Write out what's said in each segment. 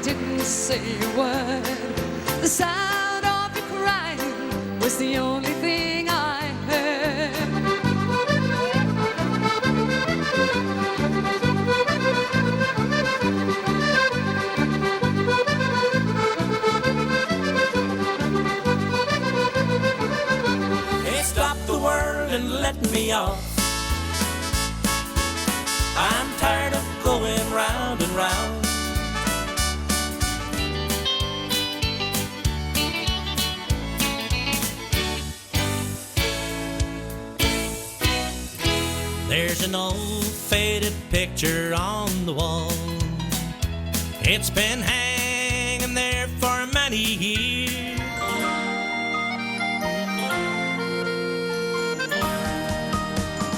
Didn't say a word. The sound of you crying was the only thing I heard. It stopped the world and let me off. I'm tired of going round and round. There's an old faded picture on the wall. It's been hanging there for many years.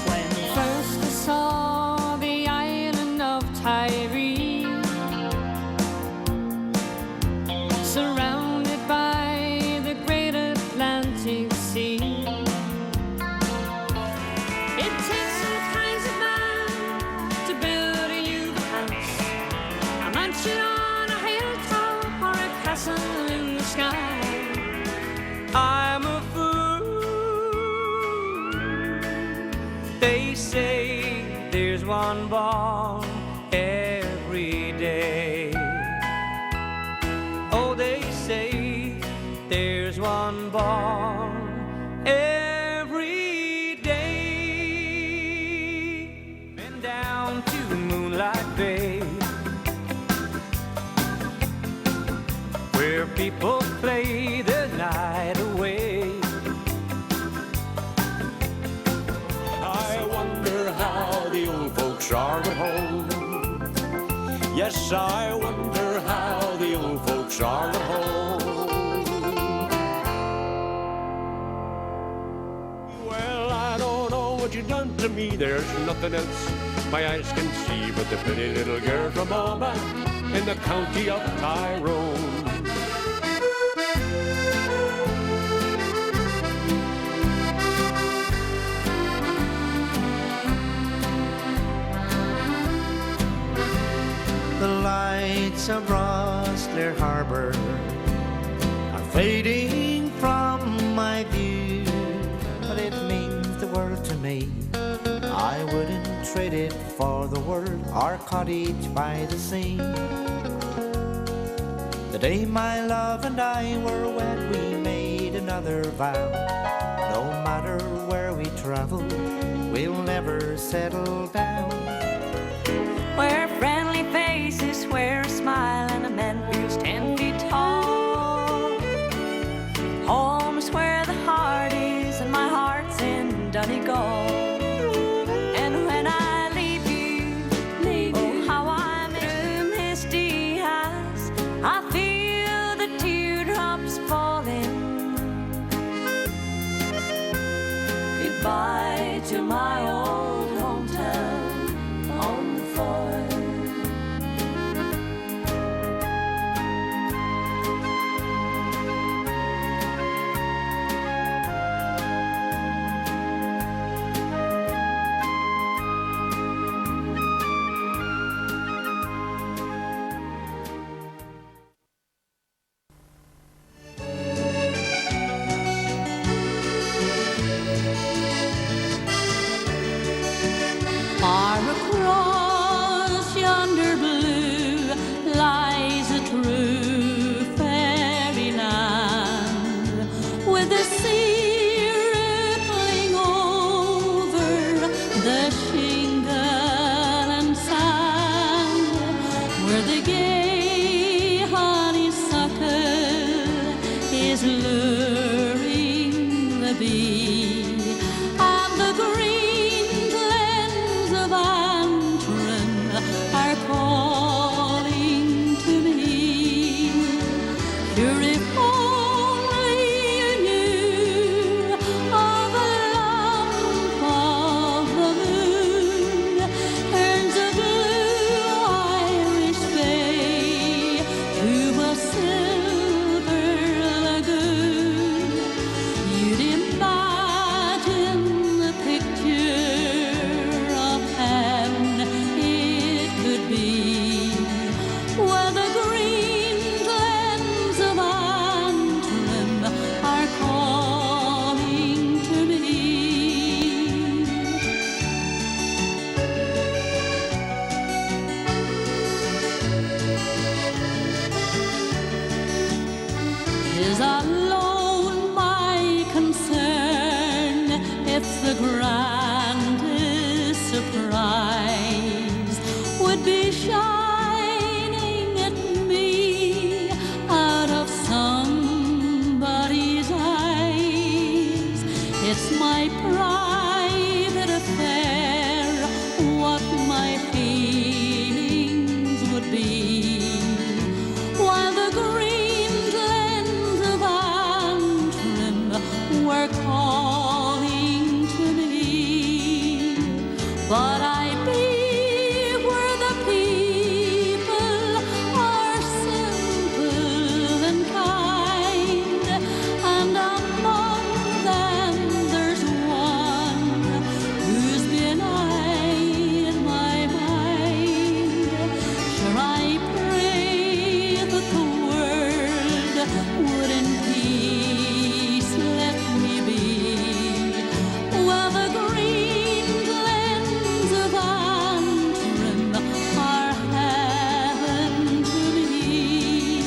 When first I saw the island of Tyrone, surrounded by the great Atlantic Sea, on a hilltop or a castle in the sky. I'm a fool. They say there's one born every day. Oh, they say there's one born every day. Been down to Moonlight Bay, where people play the night away. I wonder how the old folks are at home. Yes, I wonder how the old folks are at home. Well, I don't know what you've done to me. There's nothing else my eyes can see but the pretty little girl from Alma in the county of Tyrone. The lights of Rosslare Harbour are fading from my view, but it means the world to me. I wouldn't trade it for the world, our cottage by the sea. The day my love and I were wed, we made another vow. No matter where we travel, we'll never settle down. Where friendly faces wear a smile and a man feels 10 feet tall. Home's where the heart is and my heart's in Donegal. And when I leave you, oh how I miss misty eyes. I feel the teardrops falling. Goodbye to my old hometown on the floor. Far across yonder blue lies a true fairyland, with the sea rippling over the shingle and sand, where the gay honeysuckle is luring the bee, and the green glens of Antrim are calling to me. Sure, if only you knew of the lamp of the moon turns a blue Irish bay to a silver lagoon. is alone my concern. If the grandest surprise would be shining at me out of somebody's eyes, it's my private affair what my feelings would be. While the green glens of Antrim were calling to me, but I be where the people are simple and kind, and among them there's one who's been in my mind. Sure, I pray that the world would in peace let me be. Well, the green glens of Antrim are heaven to me.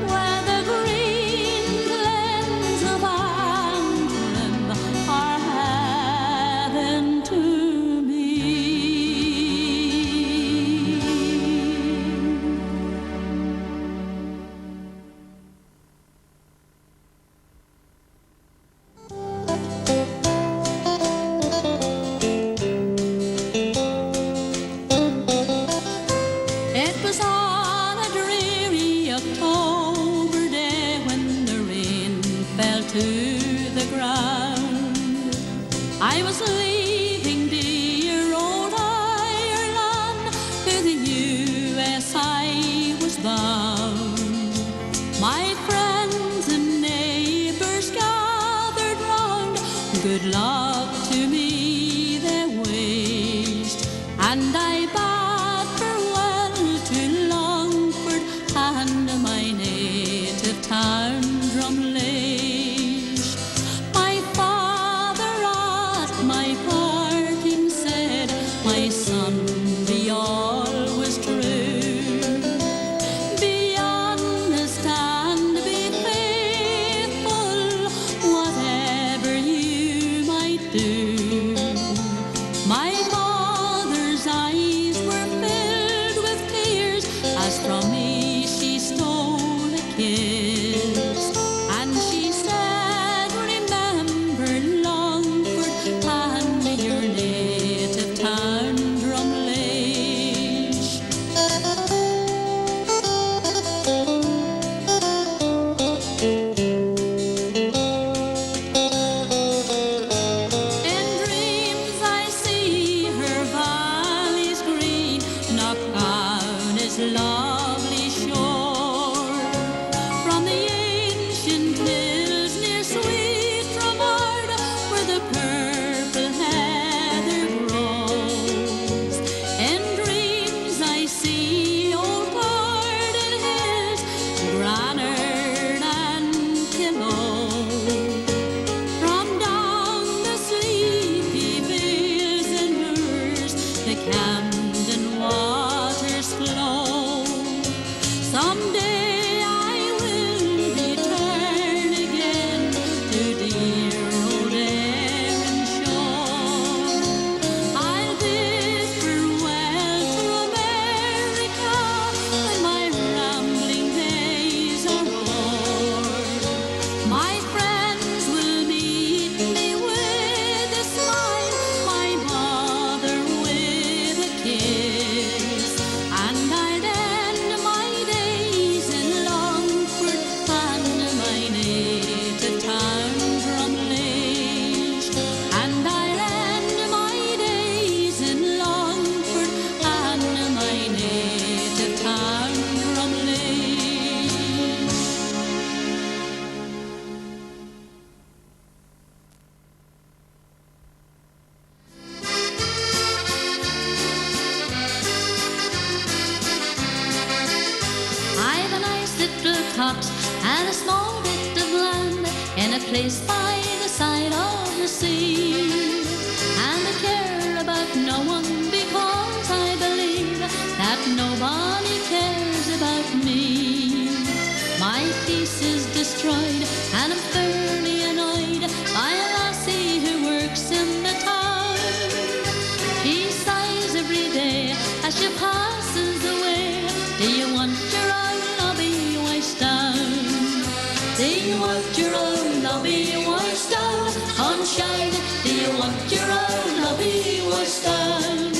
Where the green glens of Antrim are heaven to me. It was on a dreary October day when the rain fell to the ground. I was leaving dear old Ireland, to the US I was bound. My friends and neighbours gathered round, good luck to me they wished, and I bade farewell to Longford and my native town Drumlish. My father at my parting said, my son, be always true. Be honest and be faithful, whatever you might do. My mother's eyes were filled with tears as from me she stole a kiss, and she said, remember Longford and your native town Drumlish. In dreams I see her valleys green, Knockdown is lovely shore. From the ancient hills near sweet Fermanagh, where the purple heather grows. In dreams I see old garden hills, Granard and Pillow. From down the sleepy vales and moors, the Camden waters flow. Someday I will return again to dear old Erin shore. I'll bid farewell to America when my rambling days are o'er. My friends will meet me with a smile, my mother with a kiss, and I'll end my days in Longford and my native town Drumlish, and I'll end my days in Longford and my native town Drumlish. I've a nice little cot and a small bit of land in a place by the side of the sea, and I care about no one because I believe that nobody cares about me. My my peace is destroyed, and I'm fairly annoyed by a lassie who works in the town. She sighs every day as she passes away. Do you want your own lobby washed down? Do you want your own lobby washed down? Sunshine, do you want your own lobby washed down?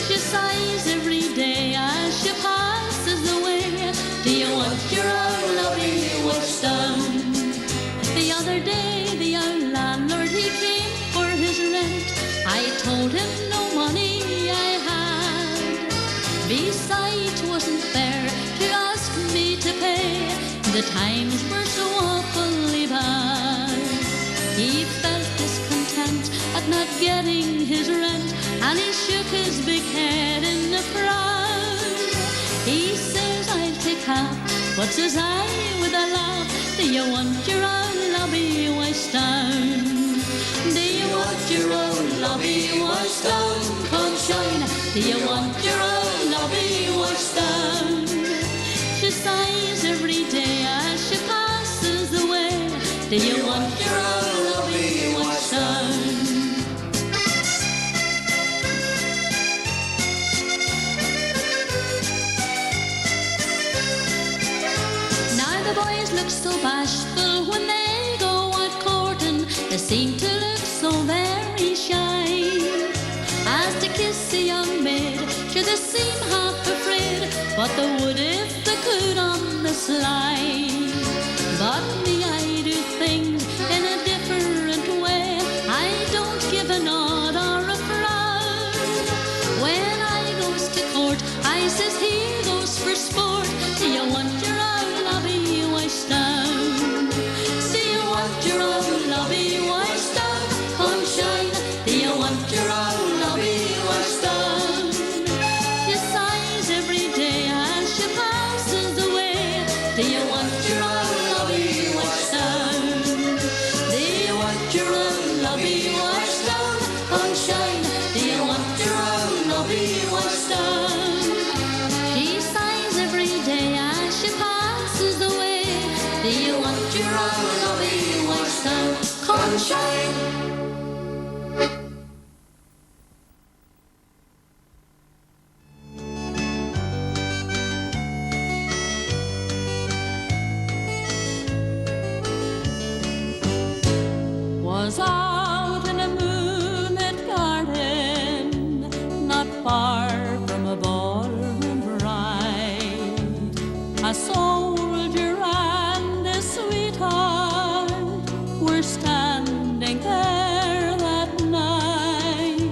She sighs every day as she passes away. Do you want your own lobby washed down? The other day the old landlord he came for his rent. I told him no money I had. Besides, it wasn't fair to ask me to pay. The times were so awfully bad. He felt discontent at not getting his rent, and he shook his big head in a frown. He says, I'll take half, but says I with a laugh, do you want your own lobby washed down? Do you want your own lobby washed down? Sunshine, do you want your own lobby washed down? She sighs every day as she passes away. Do you want your own lobby washed down? Now the boys look so bashful when they go out courting. They seem to look so very shy. As to kiss a young maid, sure they seem half afraid, but they would if they could on the sly. But me, I do things in a different way. I don't give a nod or a frown. When I goes to court, I says here goes for sport. Do you want your own lobby washed down? Do you want your own lobby washed down? Sunshine, do you want your own lobby washed down? She sighs every day as she passes away. Do you want your own lobby washed down? Do you want your own lobby washed down? Sunshine, do you want your own lobby washed down? She sighs every day as she passes away. Do you want your own lobby washed down? Sunshine. Was out in a moonlit garden, not far from a ballroom bride. A soldier and a sweetheart were standing there that night.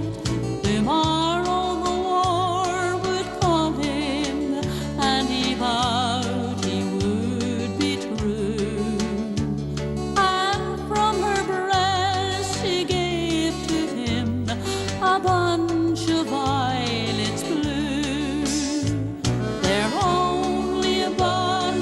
Tomorrow the war would call him, and he vowed he would be true. And from her breast she gave to him a bunch of violets blue. They're only a bunch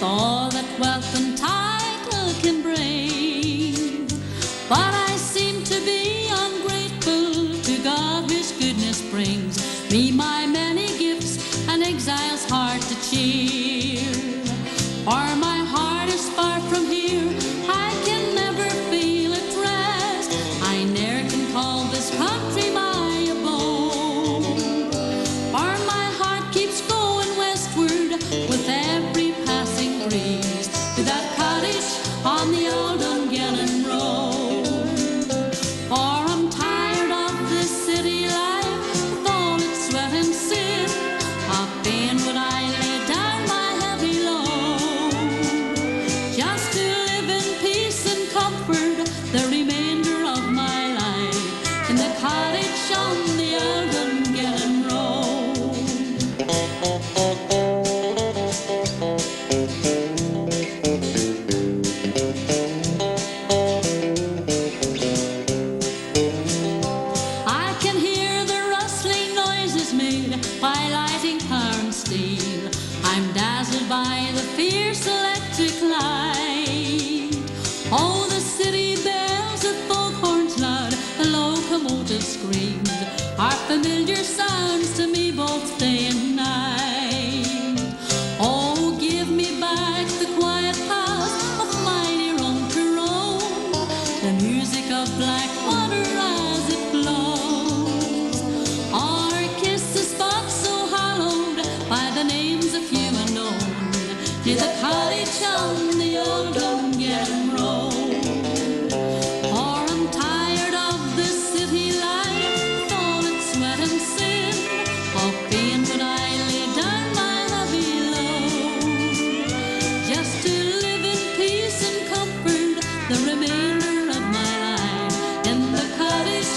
with all that wealth and title can bring. But I seem to be ungrateful to God whose goodness brings me my many gifts and exile's heart to cheer. For my heart is far from here, I can never feel at rest. I ne'er can call this country my abode. For my heart keeps going westward with every passing breeze to that cottage on the old Dungannon road. For I'm tired of this city life with all its sweat and sin. How fain would I lay down my heavy load, just to live in peace and comfort the remainder of my life in the cottage on the old Dungannon road. I can hear the rustling noises made by lighting power and steel. I'm dazzled by the fierce electric light. Oh, the city bells, the foghorns loud, the locomotive screams are familiar sounds to me both day and night. Oh, give me back the quiet house of mighty old Tyrone, the music of black water as it flows, or kiss the spot so hallowed by the names of few unknown, near the cottage on the old Dungannon road. For I'm tired of this city life with all its sweat and sin. How fain would I lay down my heavy load, just to live in peace and comfort the remainder of my life in the cottage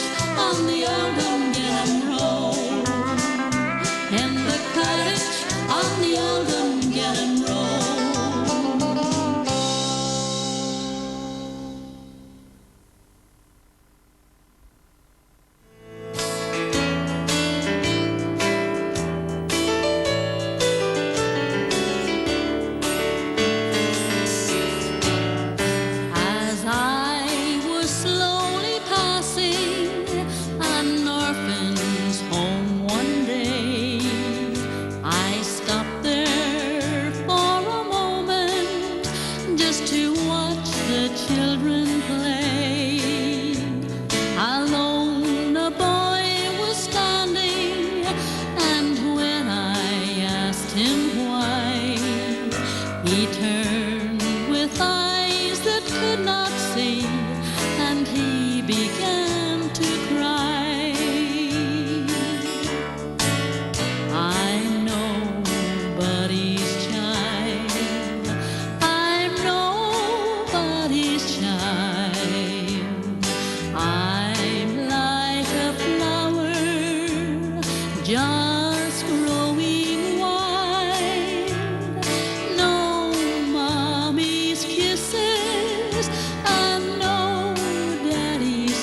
on the old Dungannon road. In the cottage on the old Dungannon road. As I was slowly passing an orphan's home one day, I stopped there for a moment just to watch the children play. Alone a boy was standing, and when I asked him why, he turned with eyes that could not see, and he began to cry. I'm nobody's child, I'm nobody's child. I'm like a flower just growing wild. No mommy's kisses and no daddy's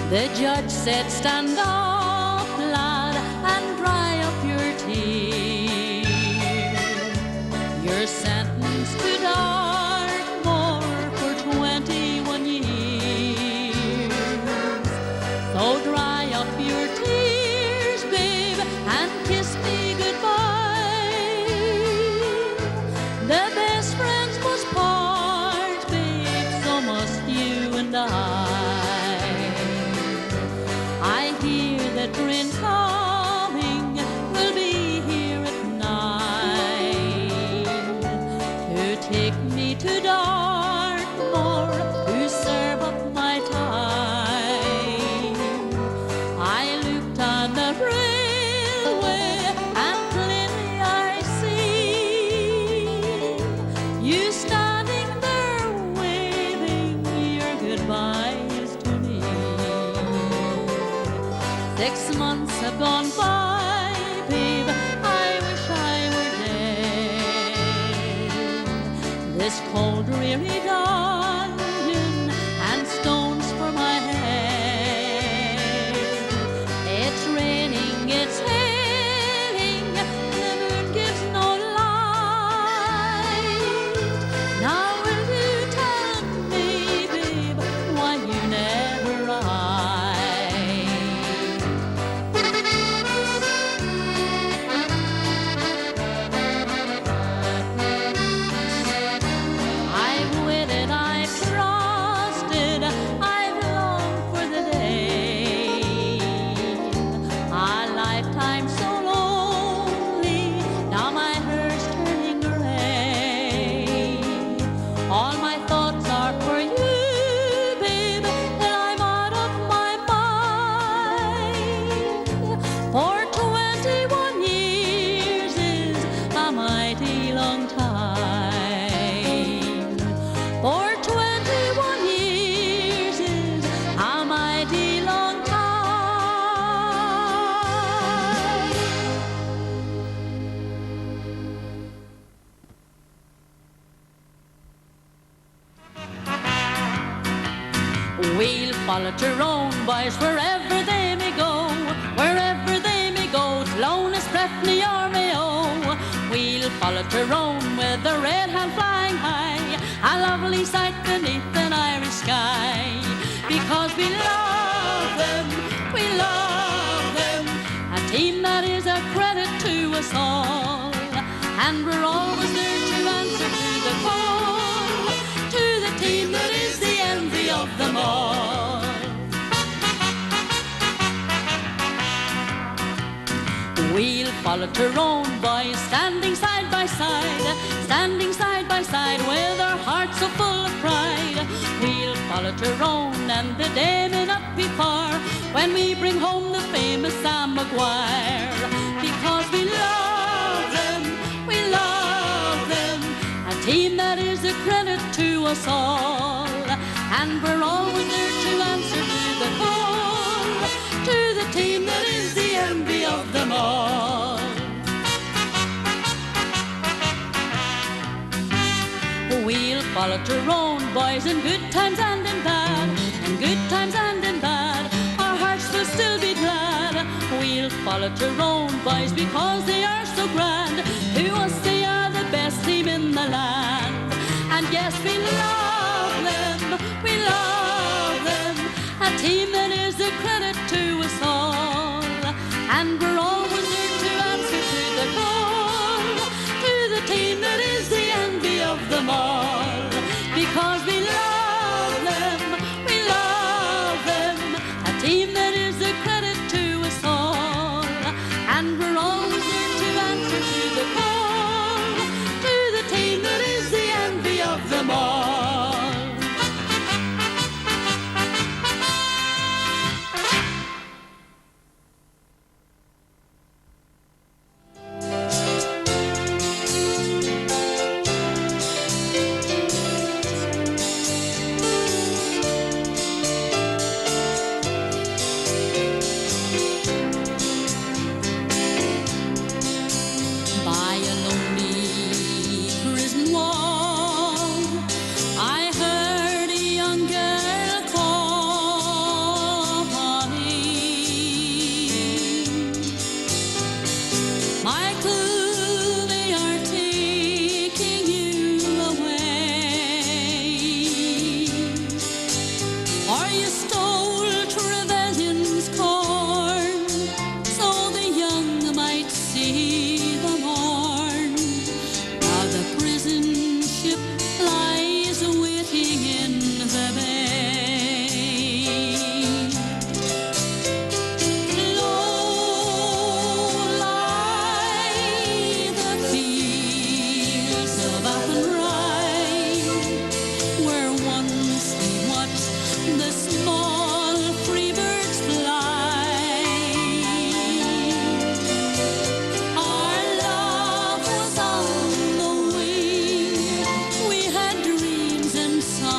The judge said, stand up, lad, and dry up your tears. You're sentenced to Dartmoor for 21 years. So dry up your tears, babe, and kiss me goodbye. The best friends must part, babe, so must you and I hear that Bryn coming will be here at night to take me to Dartmoor to serve up my time. I looked on the railway and plainly I see you standing there waving your goodbyes to me. 6 months have gone by, babe, I wish I were dead. This cold, dreary dungeon and stones for my head. It's raining, it's hailing, the moon gives no light. Now will you tell me, babe, why you never ride? I've waited, I've trusted, I've longed for the day. A lifetime so lonely, now my heart's turning grey. All my thoughts are for you, babe, and I'm out of my mind. For 21 years is a mighty long time. For 21 years is a mighty long time. We'll follow Tyrone boys wherever they may go, wherever they may go, Clonus, Breffni or Mayo. We'll follow Tyrone with the red hand flying high, a lovely sight beneath an Irish sky. Because we love them, a team that is a credit to us all. And we're always there to answer to the call, to the team that is the envy of them all. We'll follow Tyrone boys standing side by side with our hearts so full of pride. We'll follow Tyrone and the day may not be far when we bring home the famous Sam Maguire. Because we love them, a team that is a credit to us all. And we're always there to answer to the call, to the team that is the envy of them all. We'll follow Tyrone boys in good times and in bad, in good times and in bad, our hearts will still be glad. We'll follow Tyrone boys because they are so grand, to us they are the best team in the land. And yes, we love them, a team that is a credit to us all. And we're always there to answer to the call, to the team that is the envy of them all. Because we love them,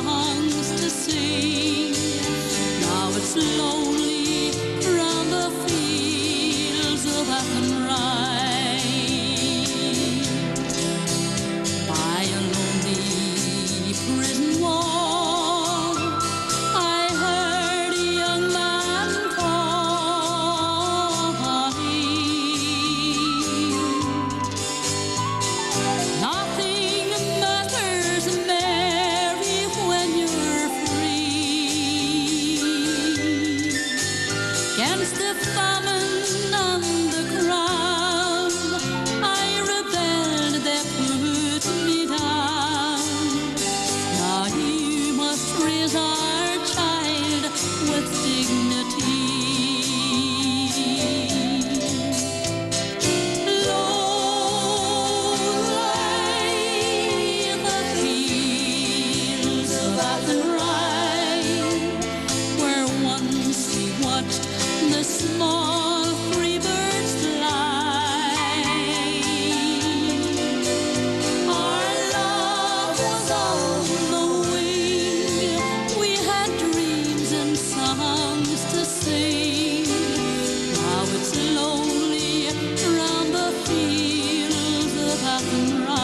songs to sing. Now it's lonely round the fields of Athenry. By a lonely prison wall, I heard a young man calling. Nothing matters, Mary, when you're free. Against the famine and the crown, I rebelled, they put me down. Now you must raise our child with dignity. Lonely the fields of Athenry, where once we watched the small free birds fly. Our love was on the wing, we had dreams and songs to sing. Now it's lonely round the fields of Athenry.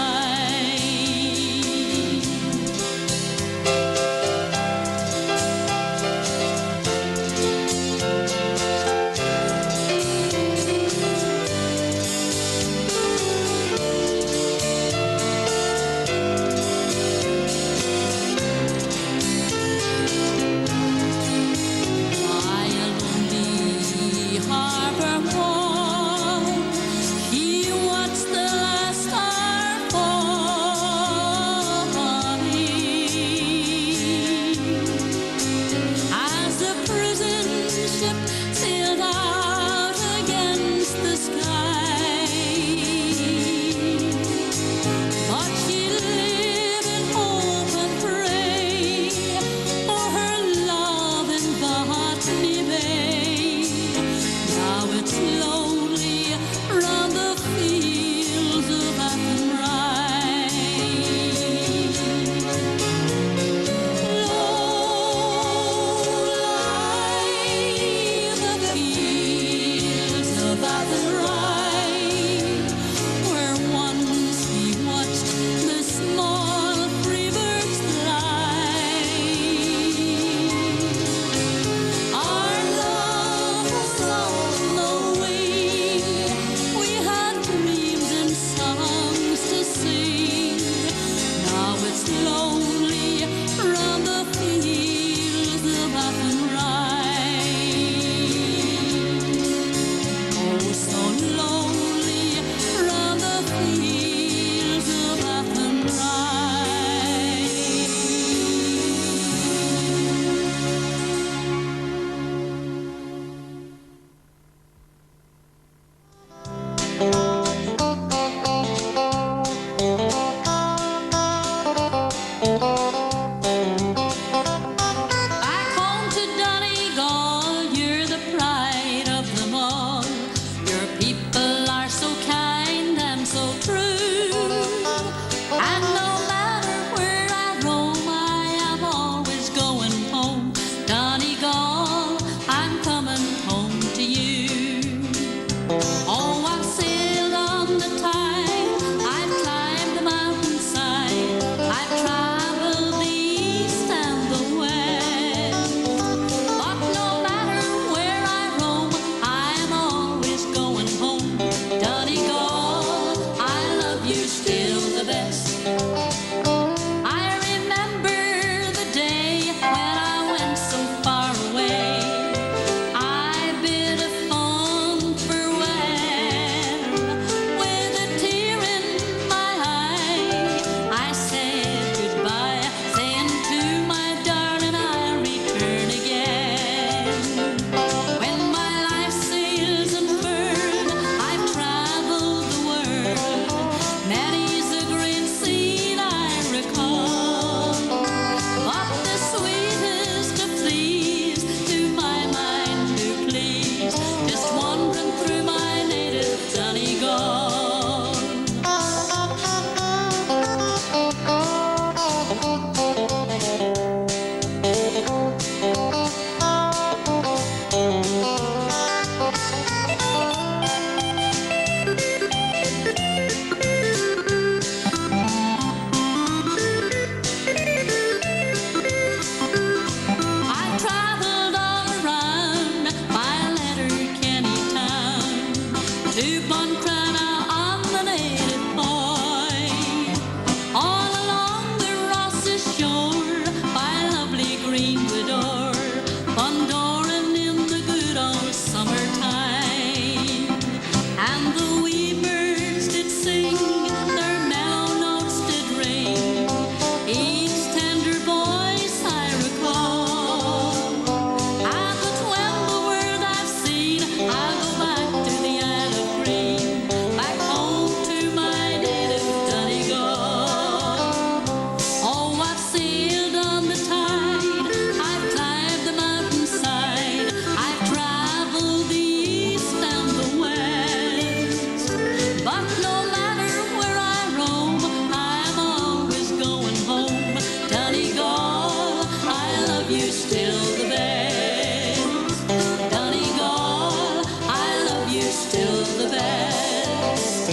love you still the best. Donegal, I love you still the best.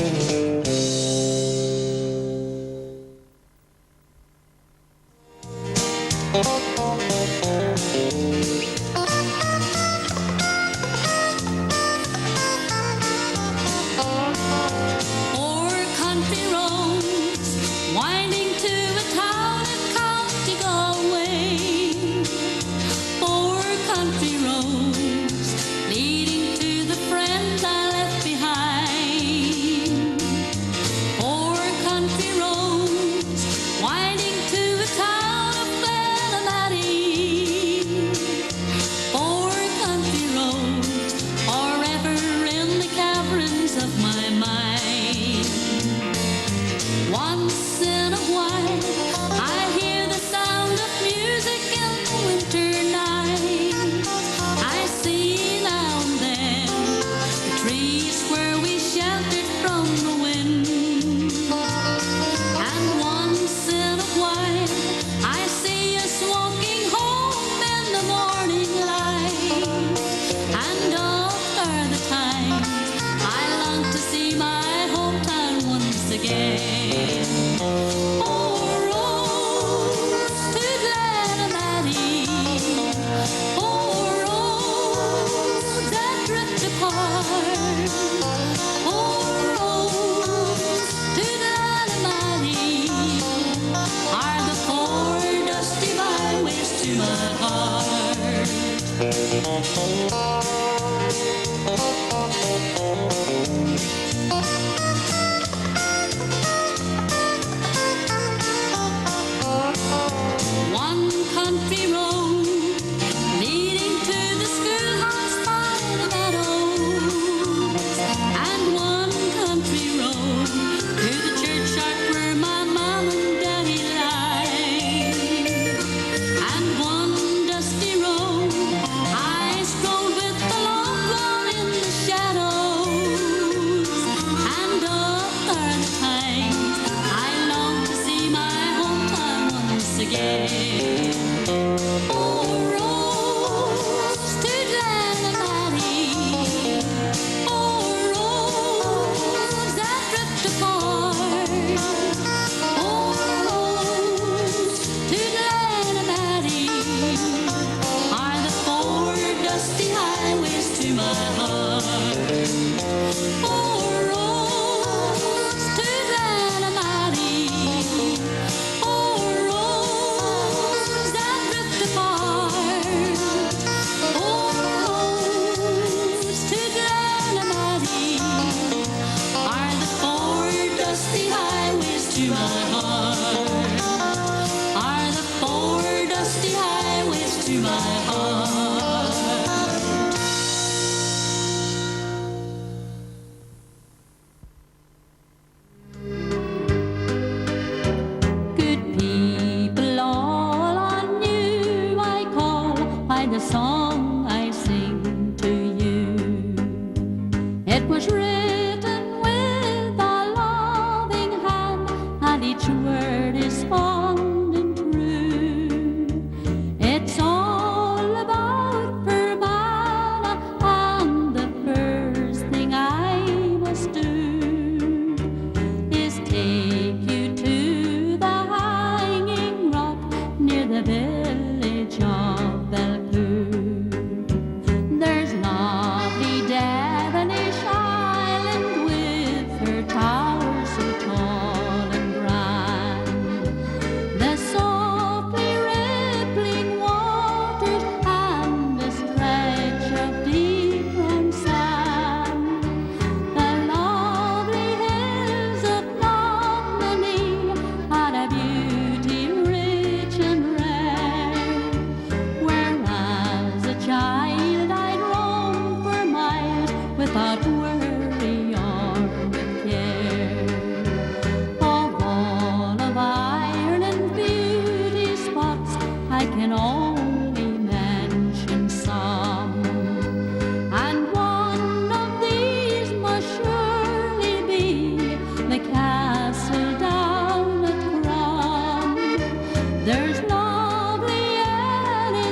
Four country roads winding to a town in County Galway. Four country roads leading to the friends I left behind. Four country roads winding to a town of Fermanagh. Four country roads forever in the caverns of my mind. Once in a while I hear the sound of music in the winter night. I see now and then the trees where we sheltered from the wind. And once in a while I see us walking home in the morning light. And oft are the times I long to see my hometown once again. Oh, rose to Glenamaddie, oh, rose that drift apart. Oh, rose to Glenamaddie are the four dusty byways to my heart. One country road leading to the schoolhouse by the meadows, and one country road to the churchyard where my mom and daddy lie. And one dusty road I strolled with the loved one in the shadows. And oft are the times I long to see my hometown once again. Oh, rose to Glenamaddie, oh, rose that drift apart. Oh, rose to Glenamaddie are the four dusty highways to my heart. Oh, rose to Glenamaddie, oh, rose that drift apart. Oh, rose to Glenamaddie are the four dusty highways to my heart. Are the four dusty highways to my heart. Good people, all on you I call by the song I sing to you. It was written with a loving hand, and each word is fond and true. It's all about Fermanagh, and the first thing I must do is take you to the hanging rock near the village of Belcoo. There's lovely Devonish Island with her towers so tall and grand. The softly rippling waters and a stretch of deep brown sand. The lovely hills of Knockmany had a beauty rich and rare, where as a child I'd roam for miles without worry or with care. Of all of Ireland's beauty spots I can only mention some, and one of these must surely be the castle down at Crum. There's lovely Ellie's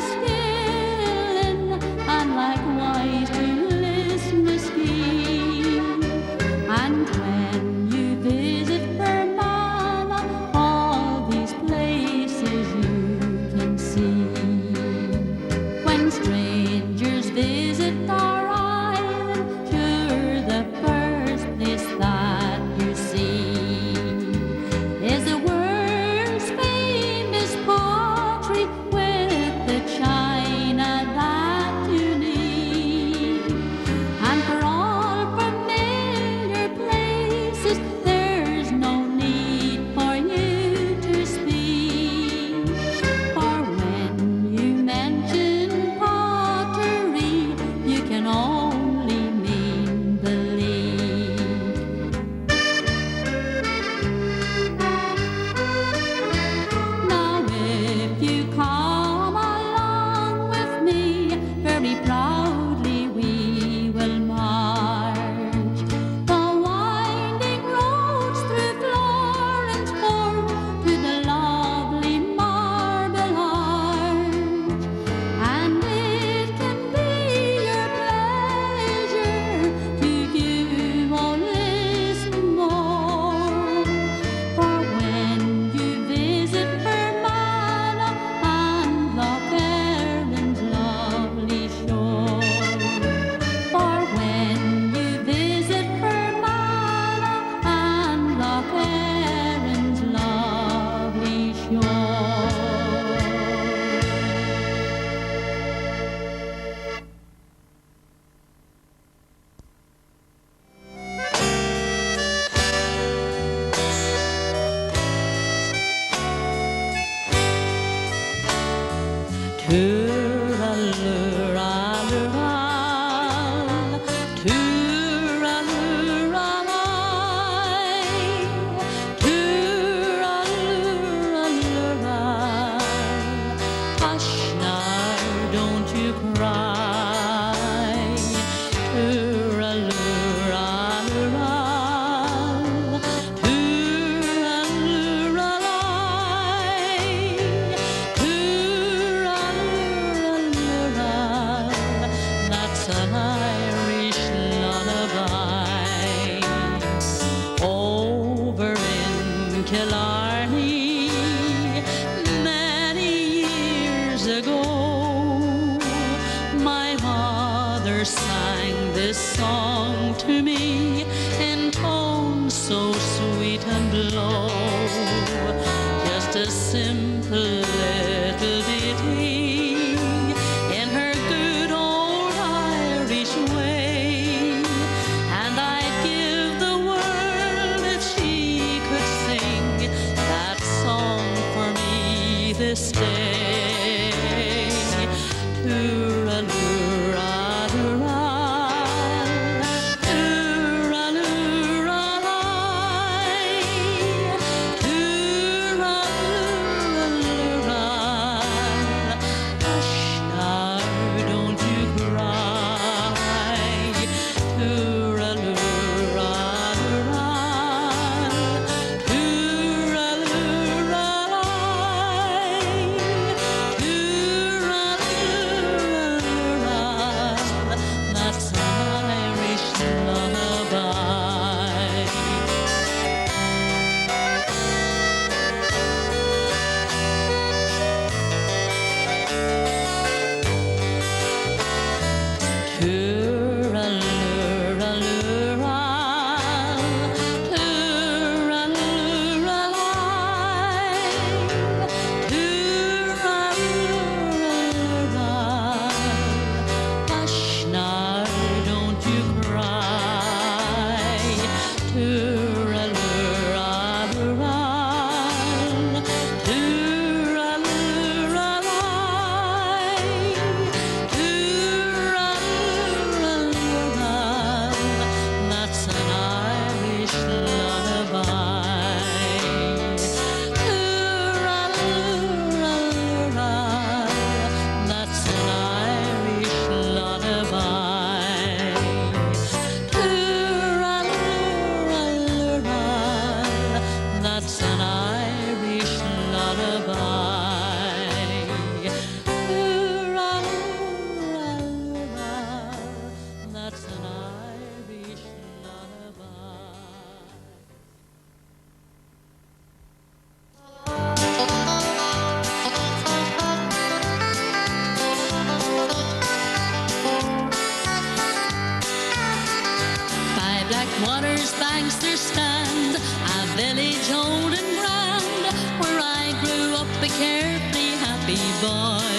water's banks there stand a village old and grand, where I grew up a carefree, happy boy.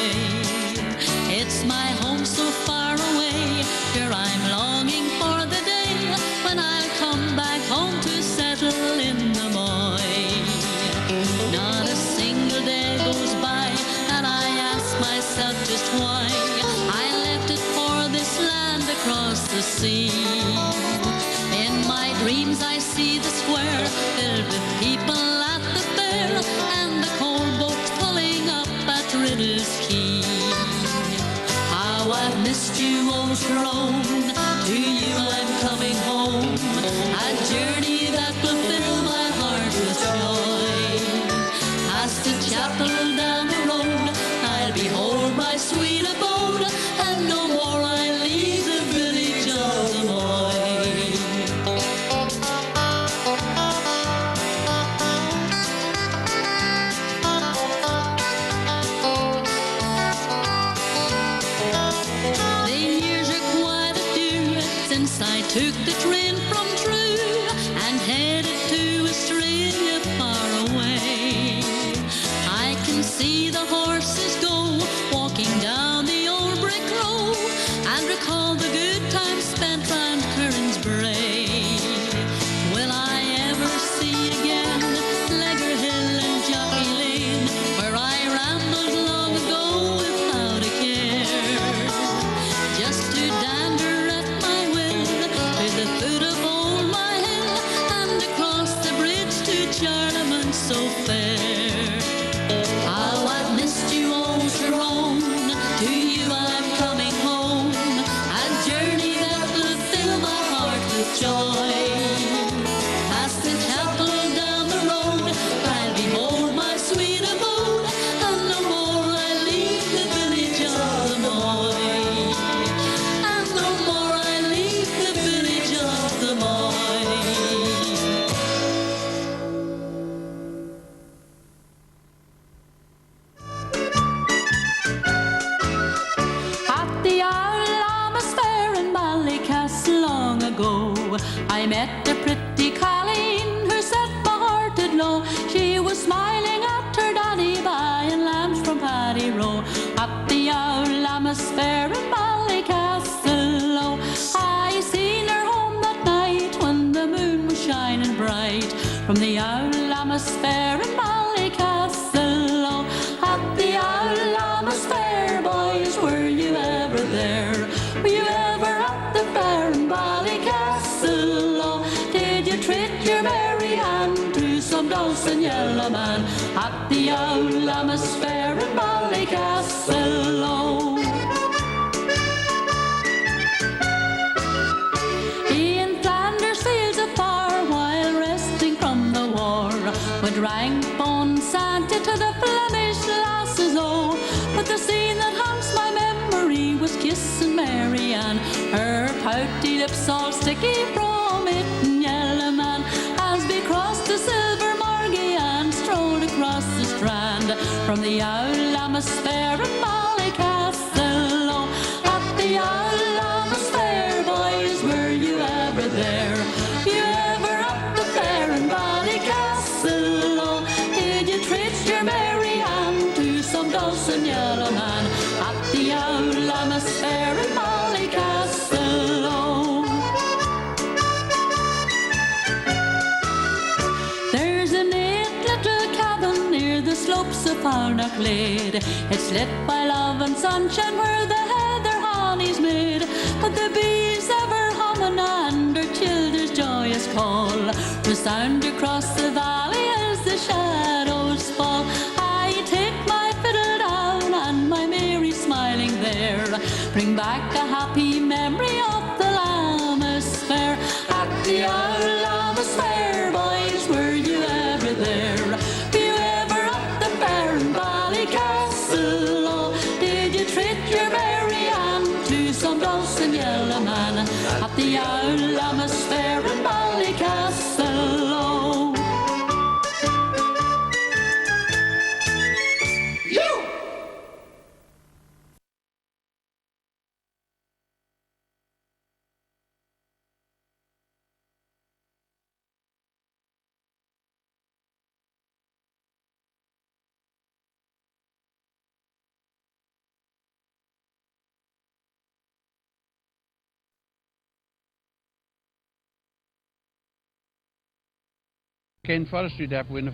It's my home so far away, sure I'm longing for the day when I'll come back home to settle in the Moy. Not a single day goes by and I ask myself just why I left it for this land across the sea. In my dreams I see the square filled with people at the fair, and the coal boats pulling up at Riddle's Quay. How I've missed you, old Tyrone, to you I'm coming home, a journey that will fill my heart with joy. Past the chapel down the road, I'll behold my sweet abode, and no more I'll leave the village of the Moy. I took the train from True and headed to Australia far away. I can see the horses go walking down the old brick road, and recall the good times spent round Curran's Bray. Will I ever see again Legger Hill and Jockey Lane, where I rambled long ago with Lammas fair in Ballycastle. Oh, I seen her home that night when the moon was shining bright from the Ould Lammas fair in Ballycastle. Oh, at the Ould Lammas fair, boys, were you ever there? Were you ever at the fair in Ballycastle? Oh, did you treat your merry hand to some dulcet yellow man at the Ould Lammas fair in Ballycastle? Oh, in Flanders fields afar, while resting from the war, we drank bon Santa to the Flemish lasses. Oh, but the scene that haunts my memory was kissing Mary Ann, her pouty lips all sticky from it and yellow man, as we crossed the silver Margie and strolled across the strand from the Ould Lammas fair in Ballycastle. Oh, at the Ould Lammas fair, boys, were you ever there? You ever at the fair in Ballycastle? Oh, did you treat your merry hand to some dulcet yellow man at the Ould Lammas fair in Ballycastle? Oh, there's a neat little cabin near the slopes of Fermanagh. It's lit by love and sunshine where the heather honey's made, but the bees ever humming and their children's joyous call resound across the valley as the shadows fall. I take my fiddle down and my Mary smiling there, bring back a happy memory of the Lammas fair. At the Ould Lammas fair, boys, were you ever there? Were you ever at the fair in Ballycastle? Oh, did you treat your merry hand to some dulcet yellow man at the Ould Lammas fair in Ballycastle? Oh, Ken forestry dep win